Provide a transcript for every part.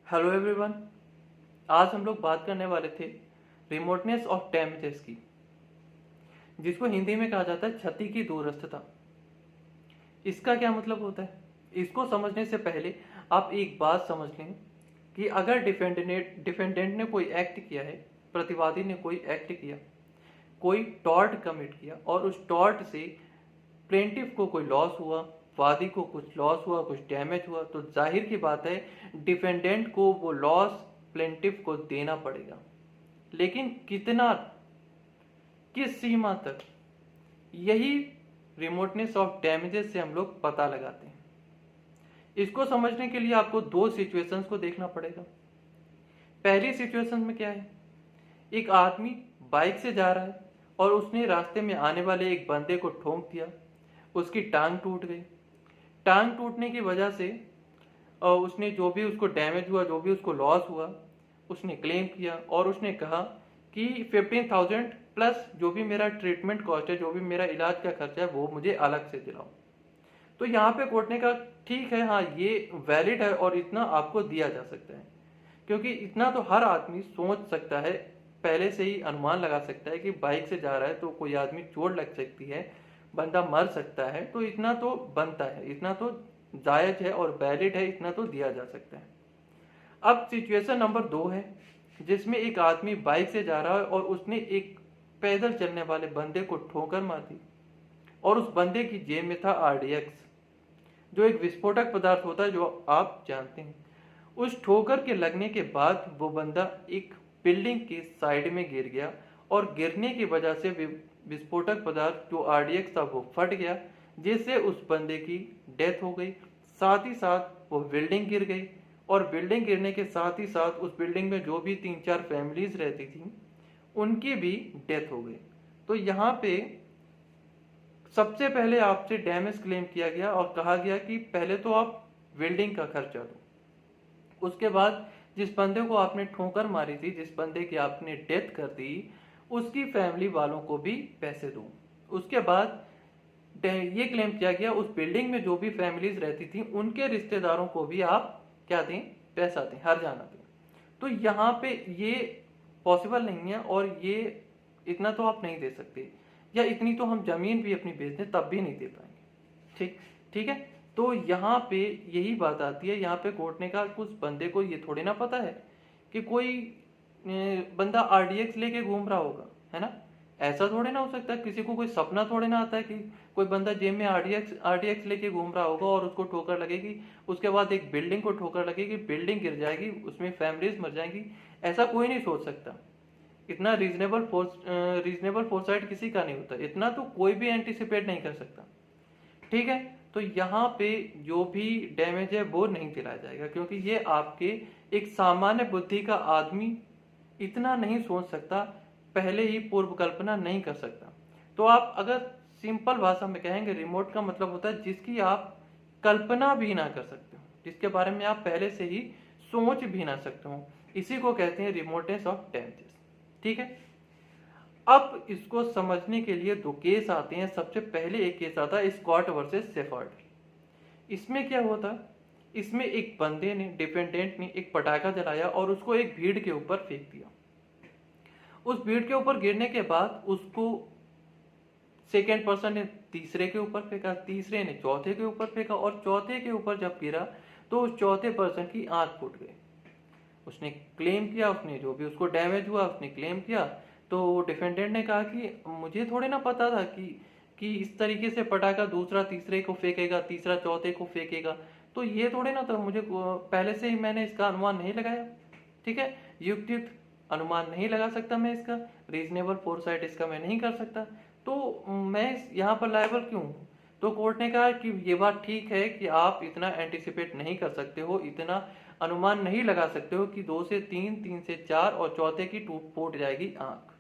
Hello everyone. आज हम लोग बात करने वाले थे रिमोटनेस ऑफ डैमेजेस की, जिसको हिंदी में कहा जाता है क्षति की दूरस्थता। इसका क्या मतलब होता है? इसको समझने से पहले आप एक बात समझ लें कि अगर डिफेंडेंट ने कोई एक्ट किया है, प्रतिवादी ने कोई एक्ट किया, कोई टॉर्ट कमिट किया और उस टॉर्ट से प्लेंटिफ को कोई लॉस हुआ, वादी को कुछ लॉस हुआ, कुछ डैमेज हुआ, तो जाहिर की बात है डिफेंडेंट को वो लॉस प्लेंटिफ को देना पड़ेगा। लेकिन कितना, किस सीमा तक, यही रिमोटनेस ऑफ डैमेजेस से हम लोग पता लगाते हैं। इसको समझने के लिए आपको दो सिचुएशंस को देखना पड़ेगा। पहली सिचुएशन में क्या है, एक आदमी बाइक से जा रहा है और उसने रास्ते में आने वाले एक बंदे को ठोक दिया, उसकी टांग टूट गई। टांग टूटने की वजह से उसने जो भी उसको डैमेज हुआ, जो भी उसको लॉस हुआ, उसने क्लेम किया और उसने कहा कि 15,000 प्लस जो भी मेरा ट्रीटमेंट कॉस्ट है, जो भी मेरा इलाज का खर्चा है, वो मुझे अलग से दिलाओ। तो यहाँ पे कोर्ट ने कहा ठीक है, हाँ ये वैलिड है और इतना आपको दिया जा सकता है, क्योंकि इतना तो हर आदमी सोच सकता है, पहले से ही अनुमान लगा सकता है कि बाइक से जा रहा है तो कोई आदमी चोट लग सकती है, बंदा मर सकता है, तो इतना तो बनता है, इतना तो जायज है और वैलिड है, इतना तो दिया जा सकता है। अब सिचुएशन नंबर 2 है, जिसमें एक आदमी बाइक से जा रहा है और उसने एक पैदल चलने वाले बंदे को ठोकर मार दी और उस बंदे की जेब में था आरडीएक्स, जो एक विस्फोटक पदार्थ होता है, जो आप जानते हैं। उस ठोकर के लगने के बाद वो बंदा एक बिल्डिंग के साइड में गिर गया और गिरने की वजह से विस्फोटक पदार्थ जो आरडीएक्स था वो फट गया, जिससे उस बंदे की डेथ हो गई। साथ ही साथ वो बिल्डिंग गिर गई और बिल्डिंग गिरने के साथ ही साथ उस बिल्डिंग में जो भी 3-4 फैमिलीज रहती थी उनकी भी डेथ हो गई। तो यहाँ पे सबसे पहले आपसे डैमेज क्लेम किया गया और कहा गया कि पहले तो आप बिल्डिंग का खर्चा दो, उसके बाद जिस बंदे को आपने ठोकर मारी थी, जिस बंदे की आपने डेथ कर दी, उसकी फैमिली वालों को भी पैसे दो। उसके बाद ये क्लेम किया गया उस बिल्डिंग में जो भी फैमिलीज रहती थी उनके रिश्तेदारों को भी आप क्या दें, पैसा दें, हर जाना दें। तो यहाँ पे ये पॉसिबल नहीं है और ये इतना तो आप नहीं दे सकते, या इतनी तो हम जमीन भी अपनी बेच दें तब भी नहीं दे पाएंगे। ठीक ठीक है। तो यहाँ पे यही बात आती है, यहाँ पे कोर्ट ने कहा उस बंदे को ये थोड़ी ना पता है कि कोई बंदा आरडीएक्स लेके घूम रहा होगा, है ना। ऐसा थोड़े ना हो सकता, किसी को कोई सपना थोड़े ना आता है कि कोई बंदा जेब में आरडीएक्स लेके घूम रहा होगा और उसको ठोकर लगेगी, उसके बाद एक बिल्डिंग को ठोकर लगेगी, बिल्डिंग गिर जाएगी, उसमें फैमिलीज मर जाएंगी। ऐसा कोई नहीं सोच सकता। इतना रीजनेबल फोरसाइट किसी का नहीं होता, इतना तो कोई भी एंटिसिपेट नहीं कर सकता। ठीक है। तो यहाँ पे जो भी डैमेज है वो नहीं दिलाया जाएगा, क्योंकि ये आपके एक सामान्य बुद्धि का आदमी इतना नहीं सोच सकता, पहले ही पूर्व कल्पना नहीं कर सकता। तो आप अगर सिंपल भाषा में कहेंगे, रिमोट का मतलब होता है जिसकी आप कल्पना भी ना कर सकते हो, जिसके बारे में आप पहले से ही सोच भी ना सकते हो, इसी को कहते हैं रिमोटनेस ऑफ डैमेजेस। ठीक है। अब इसको समझने के लिए दो केस आते हैं। सबसे पहले एक केस आता है स्कॉट वर्सेस शेफर्ड। इसमें क्या होता है, इसमें एक बंदे ने, डिफेंडेंट ने एक पटाखा जलाया और उसको एक भीड़ के ऊपर फेंक दिया। उस भीड़ के ऊपर गिरने के बाद उसको सेकेंड पर्सन ने तीसरे के ऊपर फेंका, तीसरे ने चौथे के ऊपर फेंका और चौथे के ऊपर जब गिरा तो उस चौथे पर्सन की आंख फूट गई। उसने क्लेम किया, उसने जो भी उसको डैमेज हुआ उसने क्लेम किया। तो डिफेंडेंट ने कहा कि मुझे थोड़े ना पता था कि इस तरीके से पटाखा दूसरा तीसरे को फेंकेगा, तीसरा चौथे को फेंकेगा, तो ये थोड़े ना था, मुझे पहले से ही मैंने इसका अनुमान नहीं लगाया। ठीक है। युक्तियुक्त अनुमान नहीं लगा सकता मैं इसका, रीजनेबल फोरसाइट इसका मैं नहीं कर सकता, तो मैं यहाँ पर लायबल क्यों हूँ? तो कोर्ट ने कहा कि ये बात ठीक है कि आप इतना एंटिसिपेट नहीं कर सकते हो, इतना अनुमान नहीं लगा सकते हो कि 2 से 3, 3 से 4 और चौथे की टूट फूट जाएगी आंख,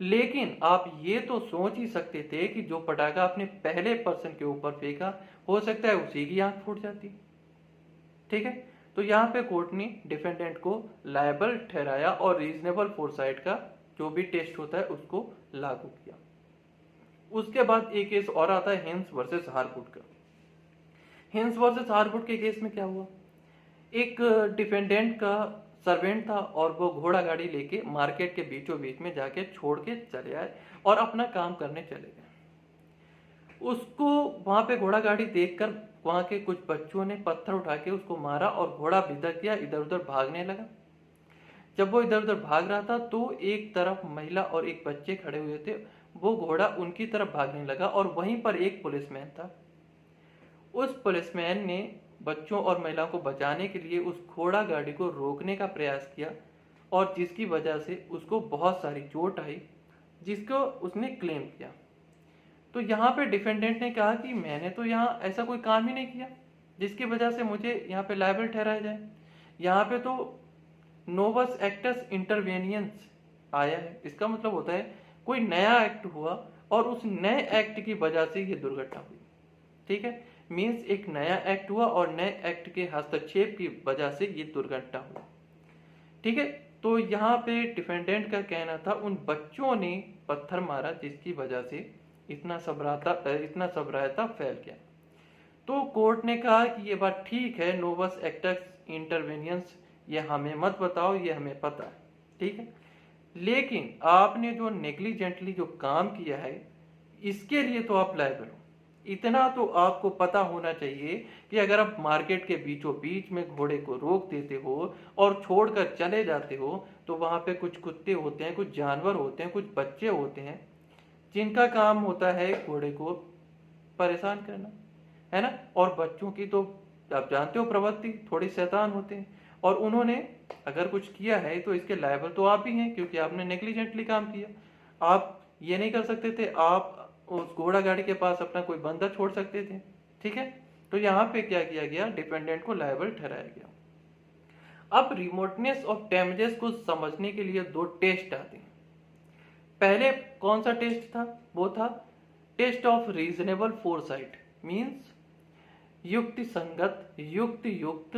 लेकिन आप ये तो सोच ही सकते थे कि जो पटाखा आपने पहले पर्सन के ऊपर फेंका, हो सकता है उसी की आंख फूट जाती। ठीक है। तो यहाँ पे कोर्ट ने डिफेंडेंट को लायबल ठहराया और रीजनेबल फोरसाइट का जो भी टेस्ट होता है उसको लागू किया। उसके बाद एक केस और आता है हिंस वर्सेस हारवुड का। हिंस वर्सेस हारवुड के केस में क्या हुआ, एक डिफेंडेंट का सर्वेंट था और वो घोड़ा गाड़ी लेके मार्केट के बीचों बीच में जाके छोड़ के चले आए और अपना काम करने चले गए। उसको वहां पे घोड़ा गाड़ी देखकर वहां के कुछ बच्चों ने पत्थर उठा के उसको मारा और घोड़ा बिदक गया, इधर उधर भागने लगा। जब वो इधर उधर भाग रहा था तो एक तरफ महिला और एक बच्चे खड़े हुए थे, वो घोड़ा उनकी तरफ भागने लगा और वहीं पर एक पुलिसमैन था। उस पुलिसमैन ने बच्चों और महिलाओं को बचाने के लिए उस घोड़ा गाड़ी को रोकने का प्रयास किया और जिसकी वजह से उसको बहुत सारी चोट आई, जिसको उसने क्लेम किया। तो यहाँ पे डिफेंडेंट ने कहा कि मैंने तो यहाँ ऐसा कोई काम ही नहीं किया जिसकी वजह से मुझे यहाँ पे लायबल ठहराया जाए। यहाँ पे तो नोवस एक्टस इंटरवेनियंस आया है, इसका मतलब होता है कोई नया एक्ट हुआ और उस नए एक्ट की वजह से ये दुर्घटना हुई। ठीक है, मीन्स एक नया एक्ट हुआ और नए एक्ट के हस्तक्षेप की वजह से ये दुर्घटना हुई। ठीक है, तो यहाँ पे डिफेंडेंट का कहना था उन बच्चों ने पत्थर मारा जिसकी वजह से इतना सबरायता फैल गया। तो कोर्ट ने कहा कि ये बात ठीक है, नोवस एक्टस इंटरवेनियंस ये हमें मत बताओ, ये हमें पता है। ठीक है, लेकिन आपने जो नेग्लिजेंटली जो काम किया है इसके लिए तो आप लायबल हो। इतना तो आपको पता होना चाहिए कि अगर आप मार्केट के बीचों बीच में घोड़े को रोक देते हो और छोड़कर चले जाते हो तो वहां पे कुछ कुत्ते होते हैं, कुछ जानवर होते हैं, कुछ बच्चे होते हैं जिनका काम होता है घोड़े को परेशान करना, है ना। और बच्चों की तो आप जानते हो प्रवृत्ति थोड़ी शैतान होते हैं, और उन्होंने अगर कुछ किया है तो इसके लायबल तो आप ही हैं क्योंकि आपने नेग्लिजेंटली काम किया। आप ये नहीं कर सकते थे, आप उस घोड़ा गाड़ी के पास अपना कोई बंदा छोड़ सकते थे। ठीक है, तो यहाँ पे क्या किया गया, डिपेंडेंट को लायबल ठहराया गया। अब रिमोटनेस ऑफ डैमेजेस को समझने के लिए दो टेस्ट आते हैं। पहले कौन सा टेस्ट था, वो था test of reasonable foresight, means युक्ति संगत युक्त युक्त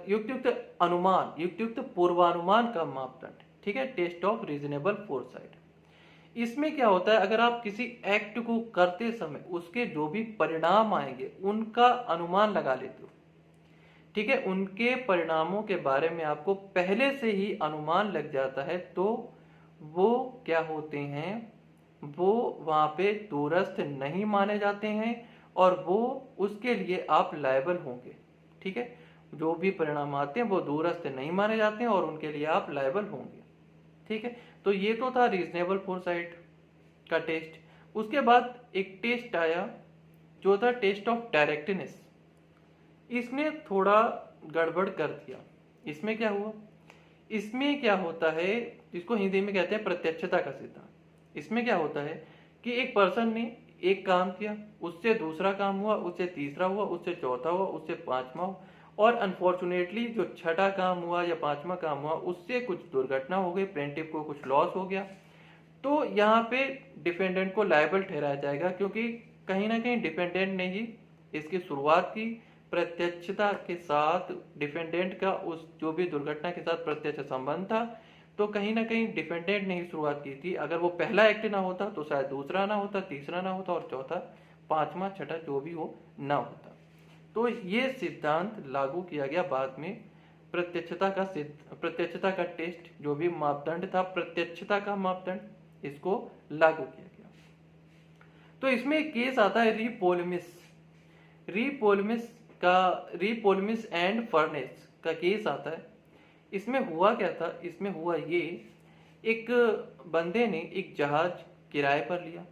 युक्त अनुमान, युक्त पूर्वानुमान का मापदंड। ठीक है, टेस्ट ऑफ रीजनेबल फोरसाइट। इसमें क्या होता है, अगर आप किसी एक्ट को करते समय उसके जो भी परिणाम आएंगे उनका अनुमान लगा लेते हो। ठीक है, उनके परिणामों के बारे में आपको पहले से ही अनुमान लग जाता है तो वो क्या होते हैं, वो वहां पे दूरस्थ नहीं माने जाते हैं और वो उसके लिए आप लायबल होंगे। ठीक है, जो भी परिणाम आते हैं वो दूरस्थ नहीं माने जाते हैं और उनके लिए आप लायबल होंगे। ठीक है, तो ये तो था रीजनेबल फोरसाइट का टेस्ट। उसके बाद एक टेस्ट आया जो था टेस्ट ऑफ डायरेक्टनेस। इसने थोड़ा गड़बड़ कर दिया। इसमें क्या हुआ, इसमें क्या होता है, जिसको हिंदी में कहते हैं प्रत्यक्षता का सिद्धांत। इसमें क्या होता है कि एक पर्सन ने एक काम किया, उससे दूसरा काम हुआ, उससे तीसरा हुआ, उससे चौथा हुआ, उससे पांचवा हुआ, और अनफॉर्चुनेटली जो छठा काम हुआ या पांचवा काम हुआ उससे कुछ दुर्घटना हो गई, प्लेंटिफ को कुछ लॉस हो गया। तो यहाँ पे डिफेंडेंट को लायबल ठहराया जाएगा क्योंकि कहीं ना कहीं डिफेंडेंट ने ही इसकी शुरुआत की। प्रत्यक्षता के साथ डिफेंडेंट का उस जो भी दुर्घटना के साथ प्रत्यक्ष संबंध था, तो कहीं ना कहीं डिफेंडेंट ने ही शुरुआत की थी। अगर वो पहला एक्ट ना होता तो शायद दूसरा ना होता, तीसरा ना होता और चौथा, पांचवा, छठा जो भी हो ना होता। तो ये सिद्धांत लागू किया गया बाद में। प्रत्यक्षता का टेस्ट जो भी मापदंड था, प्रत्यक्षता का मापदंड, इसको लागू किया गया। तो इसमें एक केस आता है रीपोलमिस एंड फर्नेस का केस आता है। इसमें हुआ क्या था, इसमें हुआ ये, एक बंदे ने एक जहाज किराए पर लिया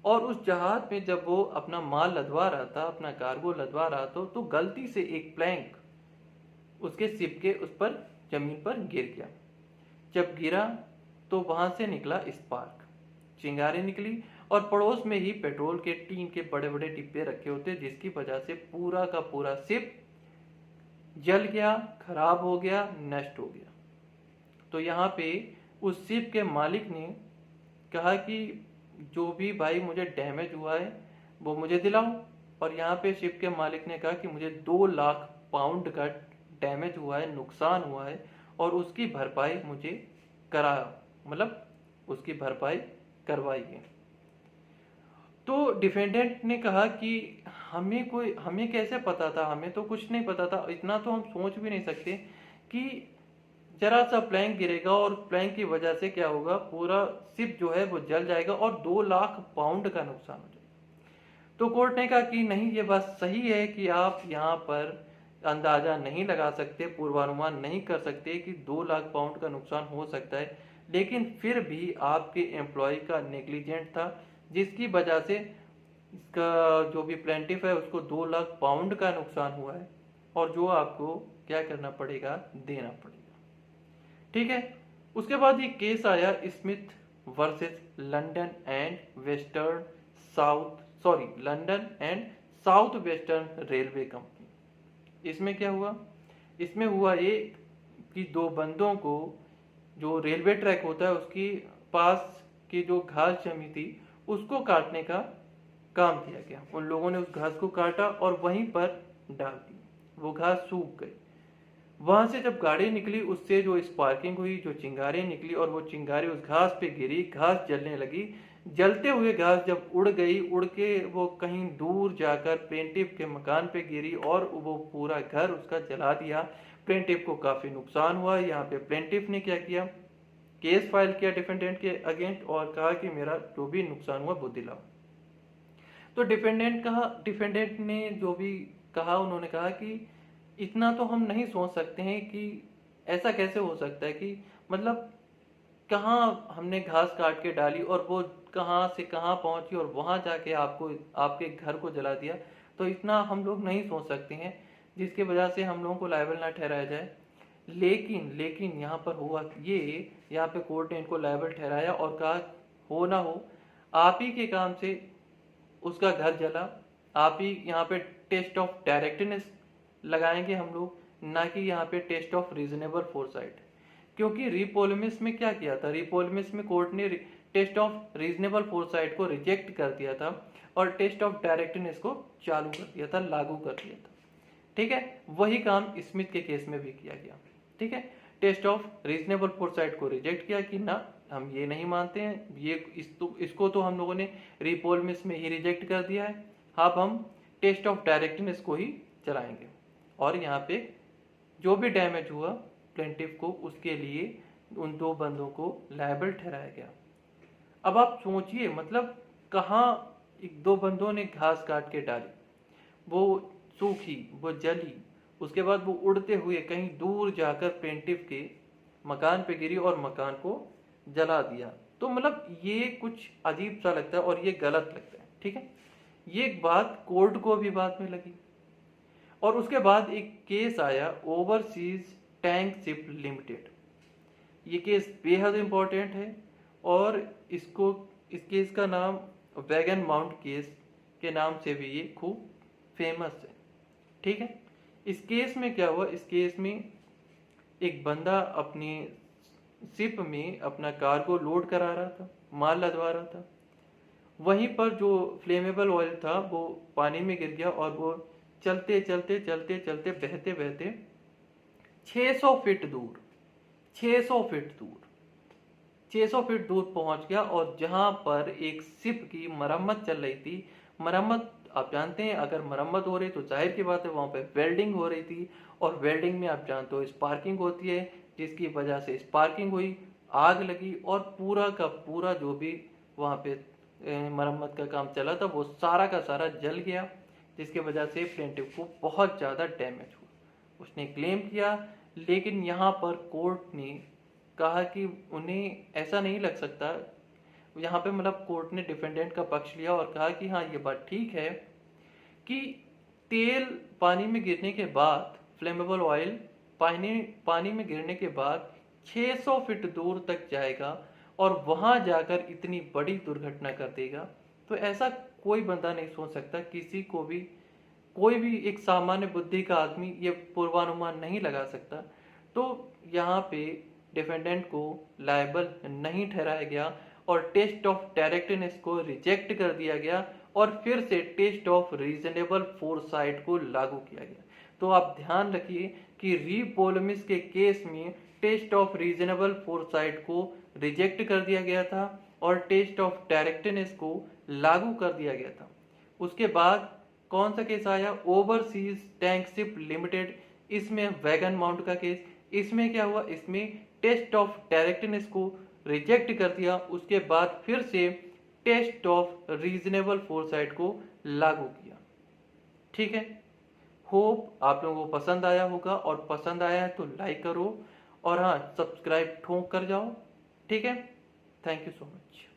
और उस जहाज में जब वो अपना माल लदवा रहा था, अपना कार्गो लदवा रहा था, तो गलती से एक प्लैंक उसके शिप के उस पर जमीन पर गिर गया। जब गिरा तो वहां से निकला स्पार्क, चिंगारी निकली और पड़ोस में ही पेट्रोल के टीन के बड़े बड़े डिब्बे रखे होते, जिसकी वजह से पूरा का पूरा शिप जल गया, खराब हो गया, नष्ट हो गया। तो यहाँ पे उस शिप के मालिक ने कहा कि जो भी भाई मुझे डैमेज हुआ है वो मुझे दिलाओ। और यहाँ पे शिप के मालिक ने कहा कि मुझे 2 लाख पाउंड का डैमेज हुआ है, नुकसान हुआ है और उसकी भरपाई मुझे करा, मतलब उसकी भरपाई करवाइए। तो तो डिफेंडेंट ने कहा कि हमें कैसे पता था, हमें तो कुछ नहीं पता था, इतना तो हम सोच भी नहीं सकते कि जरा सा प्लैंक गिरेगा और प्लैंक की वजह से क्या होगा, पूरा शिप जो है वो जल जाएगा और 2 लाख पाउंड का नुकसान हो जाएगा। तो कोर्ट ने कहा कि नहीं, ये बात सही है कि आप यहाँ पर अंदाजा नहीं लगा सकते, पूर्वानुमान नहीं कर सकते कि 2 लाख पाउंड का नुकसान हो सकता है, लेकिन फिर भी आपके एम्प्लॉय का नेग्लिजेंट था, जिसकी वजह से इसका जो भी प्लेंटिफ है उसको 2 लाख पाउंड का नुकसान हुआ है, और जो आपको क्या करना पड़ेगा, देना पड़ेगा। ठीक है। उसके बाद ये केस आया Smith versus London and western London and south western railway company. इसमें क्या हुआ, इसमें हुआ ये कि 2 बंदों को, जो रेलवे ट्रैक होता है उसकी पास की जो घास जमी थी उसको काटने का काम किया गया। उन लोगों ने उस घास को काटा और वहीं पर डाल दी, वो घास सूख गई। वहां से जब गाड़ी निकली उससे जो स्पार्किंग हुई, जो चिंगारी निकली, और वो चिंगारी उस घास पे गिरी, घास जलने लगी। जलते हुए घास जब उड़ गई, उड़ के वो कहीं दूर जाकर प्लेंटिफ के मकान पे गिरी और वो पूरा घर उसका जला दिया। प्लेंटिफ को काफी नुकसान हुआ। यहाँ पे प्लेंटिफ ने क्या किया, केस फाइल किया डिफेंडेंट के अगेंस्ट और कहा कि मेरा जो भी नुकसान हुआ वो दिलाओ। तो डिफेंडेंट ने जो भी कहा, उन्होंने कहा कि इतना तो हम नहीं सोच सकते हैं कि ऐसा कैसे हो सकता है कि मतलब कहाँ हमने घास काट के डाली और वो कहाँ से कहाँ पहुंची और वहां जाके आपको आपके घर को जला दिया। तो इतना हम लोग नहीं सोच सकते हैं जिसकी वजह से हम लोगों को लायबल ना ठहराया जाए। लेकिन लेकिन यहाँ पर हुआ ये, यहाँ पे कोर्ट ने इनको लायबल ठहराया और कहा हो ना हो, आप ही के काम से उसका घर जला, आप ही यहाँ पे टेस्ट ऑफ डायरेक्टनेस लगाएंगे हम लोग, ना कि यहाँ पे टेस्ट ऑफ रीजनेबल फोरसाइट। क्योंकि रिपोलमिस में क्या किया था, रिपोलमिस में कोर्ट ने टेस्ट ऑफ रीजनेबल फोरसाइट को रिजेक्ट कर दिया था और टेस्ट ऑफ डायरेक्टनेस को चालू कर दिया था, लागू कर दिया था। ठीक है, वही काम स्मिथ के केस में भी किया गया। ठीक है, टेस्ट ऑफ रीजनेबल फोरसाइट को रिजेक्ट किया कि ना, हम ये नहीं मानते हैं, ये इसको तो हम लोगों ने रिपोलमिस में ही रिजेक्ट कर दिया है, अब हम टेस्ट ऑफ डायरेक्टनेस को ही चलाएंगे। और यहाँ पे जो भी डैमेज हुआ प्लेंटिफ को, उसके लिए उन 2 बंदों को लायबल ठहराया गया। अब आप सोचिए, मतलब कहाँ 2 बंदों ने घास काट के डाली, वो सूखी, वो जली, उसके बाद वो उड़ते हुए कहीं दूर जाकर प्लेंटिफ के मकान पे गिरी और मकान को जला दिया। तो मतलब ये कुछ अजीब सा लगता है और ये गलत लगता है। ठीक है, ये एक बात कोर्ट को भी बाद में लगी। और उसके बाद एक केस आया ओवरसीज टैंक शिप लिमिटेड। ये केस बेहद इंपॉर्टेंट है और इस केस का नाम वैगन माउंट केस के नाम से भी ये खूब फेमस है। ठीक है, इस केस में क्या हुआ, इस केस में एक बंदा अपनी शिप में अपना कार्गो लोड करा रहा था, माल लदवा रहा था। वहीं पर जो फ्लेमेबल ऑयल था वो पानी में गिर गया और वो चलते चलते चलते चलते बहते बहते 600 फीट दूर 600 फीट दूर 600 फीट दूर पहुंच गया। और जहां पर एक शिप की मरम्मत चल रही थी, मरम्मत आप जानते हैं, अगर मरम्मत हो रही तो जाहिर की बात है वहां पे वेल्डिंग हो रही थी, और वेल्डिंग में आप जानते हो स्पार्किंग होती है, जिसकी वजह से स्पार्किंग हुई, आग लगी और पूरा का पूरा जो भी वहां पे मरम्मत का काम चला था वो सारा का सारा जल गया, जिसकी वजह से प्लेंटिफ को बहुत ज़्यादा डैमेज हुआ। उसने क्लेम किया, लेकिन यहाँ पर कोर्ट ने कहा कि उन्हें ऐसा नहीं लग सकता। यहाँ पे मतलब कोर्ट ने डिफेंडेंट का पक्ष लिया और कहा कि हाँ, ये बात ठीक है कि तेल पानी में गिरने के बाद, फ्लेमेबल ऑयल पानी में गिरने के बाद 600 फीट दूर तक जाएगा और वहां जाकर इतनी बड़ी दुर्घटना कर देगा। तो ऐसा कोई बंदा नहीं सोच सकता, किसी को भी, कोई भी एक सामान्य बुद्धि का आदमी ये पूर्वानुमान नहीं लगा सकता। तो यहाँ पे डिफेंडेंट को लायबल नहीं ठहराया गया और टेस्ट ऑफ डायरेक्टनेस को रिजेक्ट कर दिया गया और फिर से टेस्ट ऑफ रीजनेबल फोरसाइट को लागू किया गया। तो आप ध्यान रखिए कि रीपोलमिस के केस में टेस्ट ऑफ रीजनेबल फोरसाइट को रिजेक्ट कर दिया गया था और टेस्ट ऑफ डायरेक्टनेस को लागू कर दिया गया था। उसके बाद कौन सा केस आया, ओवरसीज टैंक शिप लिमिटेड, इसमें वैगन माउंट का केस। इसमें क्या हुआ, इसमें टेस्ट ऑफ डायरेक्टनेस को रिजेक्ट कर दिया, उसके बाद फिर से टेस्ट ऑफ रीजनेबल फोरसाइट को लागू किया। ठीक है, होप आप लोगों को पसंद आया होगा, और पसंद आया है तो लाइक करो, और हाँ सब्सक्राइब ठोक कर जाओ। ठीक है, थैंक यू सो मच।